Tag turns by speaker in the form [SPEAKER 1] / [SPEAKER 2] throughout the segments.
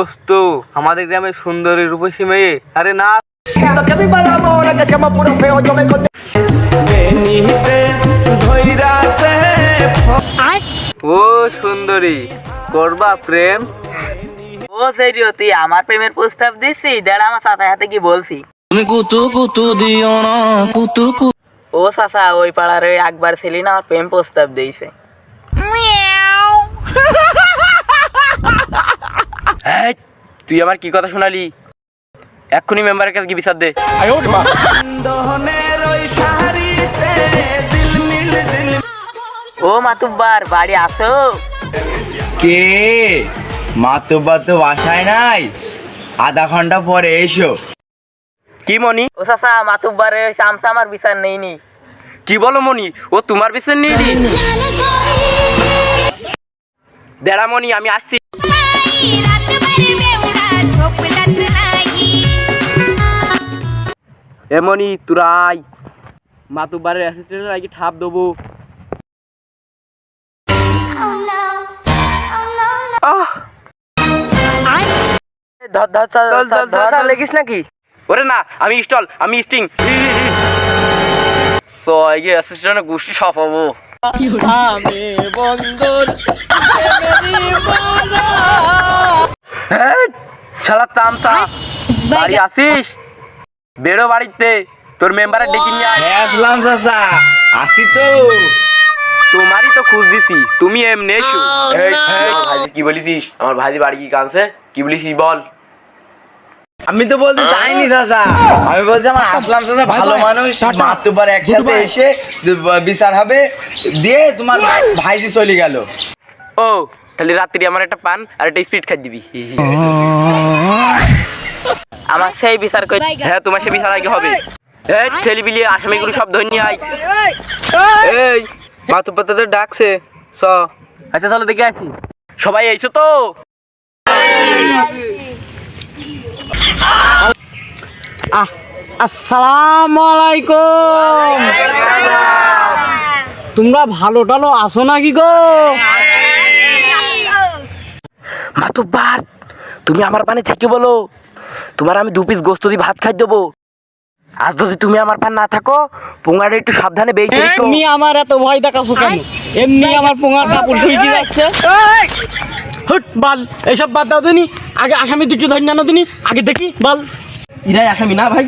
[SPEAKER 1] দোস্ত আমাদের গ্রামে সুন্দরী রূপসী মেয়ে, আরে না ও সুন্দরী, করবা প্রেম?
[SPEAKER 2] ও সেরিও, তুই আমার প্রেমের প্রস্তাব দিছি? দাঁড়া, আমার চাচার হাতে কি বলছি।
[SPEAKER 3] তুমি কুতু কুতু দিও না কুতু কুতু।
[SPEAKER 2] ও চাচা, ওই পাড়ার ওই একবার ছেলে না আমার প্রেম প্রস্তাব দিয়েছে।
[SPEAKER 1] তুই আমার কি কথা শোনালি? এক্ষুনি মেম্বারের কাছে কি বিচার দে।
[SPEAKER 2] ও মাতুব্বার, বাড়ি আসো?
[SPEAKER 3] কে মাতব্বর তো বাসায় নাই, আধা ঘন্টা পরে এসো।
[SPEAKER 1] কি মনি?
[SPEAKER 2] ও চাচা, মাতুব্বারের চামচা আমার বিচার নেইনি।
[SPEAKER 1] কি বলো মনি? ও তোমার বিচার নিয়ে নি? দেড়া মনি, আমি আসছি। এ মনি, তোরা আয়, মাতুব্বারের অ্যাসিস্ট্যান্টের আগে ঠাপ দেবো।
[SPEAKER 2] ধর ধর ধর, লেগিস নাকি?
[SPEAKER 1] ওরে না, আমি স্টল, আমি স্টিং। আগে অ্যাসিস্ট্যান্টের গোষ্ঠী সব হবো। শালা চামচা, বাড়ি আসিস? বেরো বাড়িতে, তোর মেম্বারে ডেকে নিয়ে আয়।
[SPEAKER 3] আসলাম চাচা, আসি তো।
[SPEAKER 1] তোমারই তো খোঁজ দিছি, তুমি এমনি এসো। ভাইজি কি বলিস? আমার ভাইজি বাড়ি কি কানছে? কি বলিস বল।
[SPEAKER 3] আমি তো বলতে চাইনি চাচা, আমি বলছি আমার আসলাম চাচা ভালো মানুষ, মাতব্বর একসাথে এসে বিচার হবে দিয়ে তোমার ভাইজি চলে গেল।
[SPEAKER 1] ও তাহলে রাত্রি আমার একটা পান আর একটা স্পিড খাই দিবি।
[SPEAKER 2] আমার সেই বিচার কই?
[SPEAKER 1] হ্যাঁ, তোমার সে বিচার আগে হবে। এই ছেলে বিলিয়ে আসামিগুলো সব ধরে নিয়ে আয়। এই মাতুব্বর ডাকছে, চ। আচ্ছা চলো দেখে আসি। সবাই এইছো তো?
[SPEAKER 4] আসসালামু আলাইকুম। তোমরা ভালো টালো আসো নাকি গো?
[SPEAKER 1] মাতুব্বার, তুমি আমার পানে থেকে বলো, তোমার আমি 2 পিস গোস্ত দিয়ে ভাত খাই দেবো। আর যদি তুমি আমার পান না থাকো, পোঙাটা একটু সাবধানে বেঁচে রেখো।
[SPEAKER 4] এমনি আমার এত ভয় দেখাছো কেন? এমনি আমার পোঙার কাপড় শুকিয়ে যাচ্ছে। হুট বাল, এইসব বাদ দাও দিনি, আগে আসামি দিচ্ছ ধরে নানো দিনি, আগে দেখি বাল।
[SPEAKER 1] ইরাই আসামি না ভাই?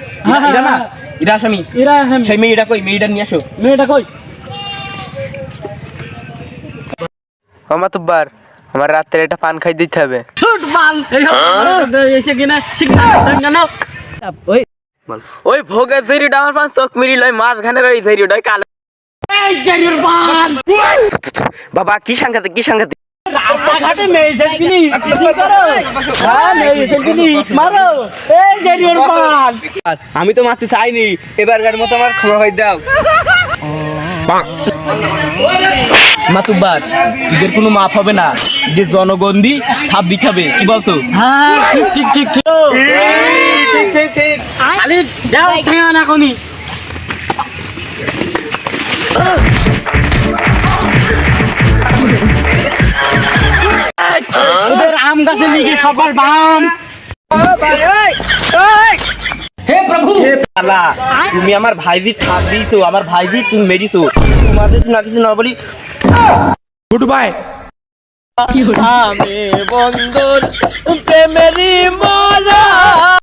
[SPEAKER 1] ইরা না, ইরা আসামি।
[SPEAKER 4] এরা আসামি।
[SPEAKER 1] সেই মেয়েটা কই? মেয়েটা নিয়ে আসো।
[SPEAKER 4] মেয়েটা কই?
[SPEAKER 1] মাতুব্বার, আমার রাত্রে একটা পান খাই দিতে হবে।
[SPEAKER 4] হুট বাল, এসে কিনা শিখা ধরে নানো। ওই
[SPEAKER 1] ওই ভোগের ঝেরিটা আমার পান চোখ মিরি লয়, মাঝখানের ওই ঝেরিটা কালো।
[SPEAKER 4] এই জারির বাল,
[SPEAKER 1] বাবা কি সাংঘাতিক, কি সাংঘাতিক।
[SPEAKER 4] রাস্তাঘাটে মেয়ে সেলফি কি করো? হ্যাঁ, মেয়ে সেলফি মারো। এই জারির বাল,
[SPEAKER 1] আমি তো মারতে চাইনি, এবারকার মতো আমার ক্ষমা করে দাও। মাতুব্বার, ঈদের কোনো মাপ হবে না, যে জনগণদি থাপ দিখাবে, কি বলতো?
[SPEAKER 4] হ্যাঁ ঠিক ঠিক ঠিক ঠিক
[SPEAKER 1] ঠিক ঠিক ঠিক।
[SPEAKER 4] খালি যাও ঠেঙা না কোনি। ওদের আম গাছে লিখে সবার বাম।
[SPEAKER 1] হে প্রভু, হে পালা, তুমি আমার ভাইজি ঠাপ দিয়েছো, আমার ভাইজি তুমি মেরিছো, তোমাদের না কিছু না বলি। Good bye. আমি বন্ধুর প্রেমেরই মজা।